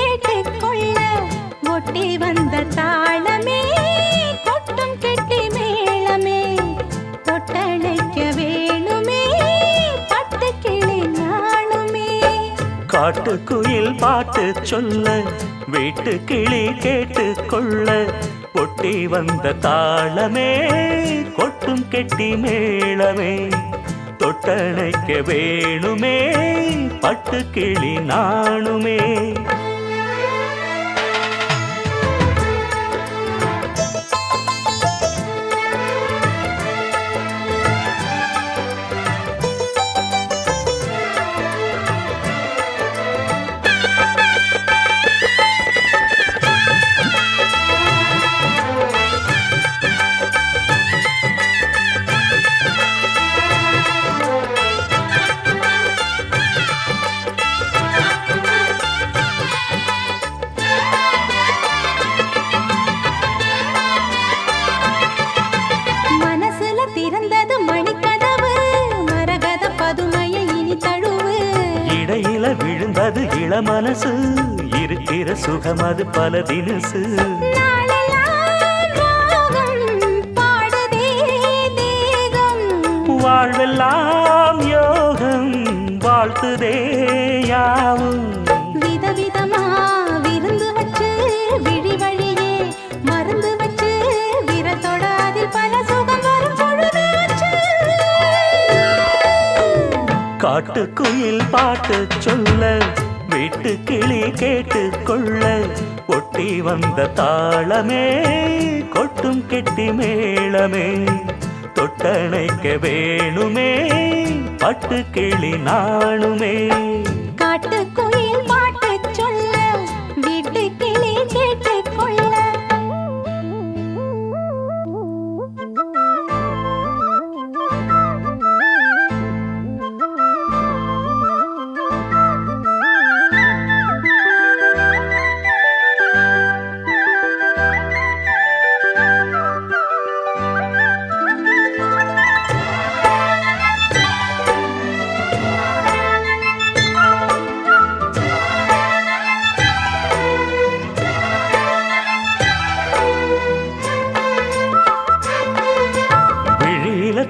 கேட்டுக்கொள்ள ஒட்டி வந்த தாளமே கொட்டும் கெட்டி மேளமே தொட்டணைக்க வேணுமே பட்டு கிளி நாணுமே. காட்டுக்குயில் பாட்டு சொல்ல வீட்டு கிளி கேட்டுக்கொள்ள ஒட்டி வந்த தாளமே கொட்டும் கெட்டி மேளமே தொட்டணைக்க வேணுமே பட்டு கிளி நாணுமே. இடையில விழுந்தது இளமனசு இருக்கிற சுகம் அது பல தினசு. வாழ்வெல்லாம் யோகம் வாழ்த்துதே யாவும். விதவிதமா விருந்து வச்சு விழி வழியே மருந்து வச்சு விரத்தோட அதில் பல சுகம் வரும் பொழுது வச்சு. காட்டுக்குயில் பாட்டு சொல்ல வீட்டு கிளி கேட்டுக்கொள்ள ஒட்டி வந்த தாளமே கொட்டும் கெட்டி மேளமே தொட்டணைக்க வேணுமே பட்டு கிளி நாணுமே. காட்டுக்குயில் பாட்டு சொல்ல வீட்டு கிளி கேட்டுக்கொள்ள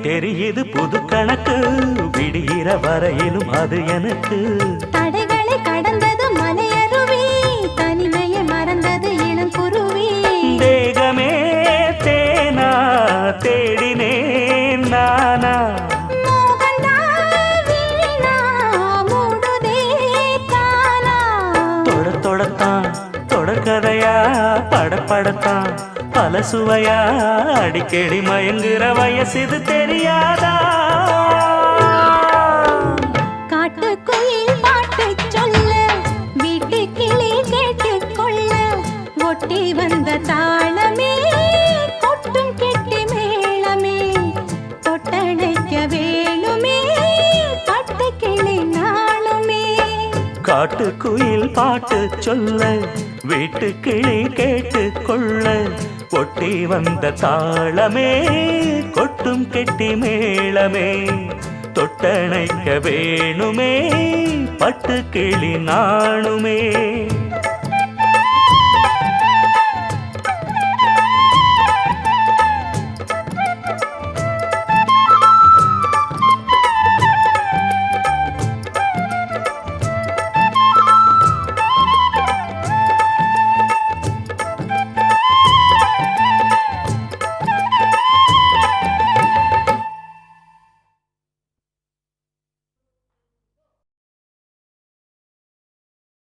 தெரியுது புது கணக்கு விடுகிற வரையிலும் அது எனக்கு. தடைகளை கடந்தது மலையருவி தனிமையை மறந்தது இளங்குருவி. தேகமே தேனா தேடினேன் நானா தொடத்தான் தொடர்கதையா படப்படத்தான் பல சுவையா அடிக்கடி மயங்குற வயசு இது தெரியாதா. காட்டுக்குயில் பாட்டு சொல்ல வீட்டு கிளி கேட்டுக்கொள்ள ஒட்டி வந்த தாளமே கொட்டும் கெட்டி மேளமே தொட்டணைக்க வேணுமே பட்டு கிளி நாணுமே. காட்டுக்குயில் பாட்டு சொல்ல வீட்டு கிளி கேட்டுக்கொள்ள ஒட்டி வந்த தாளமே கொட்டும் கெட்டி மேளமே தொட்டணைக்க வேணுமே பட்டு கிளி நாணுமே.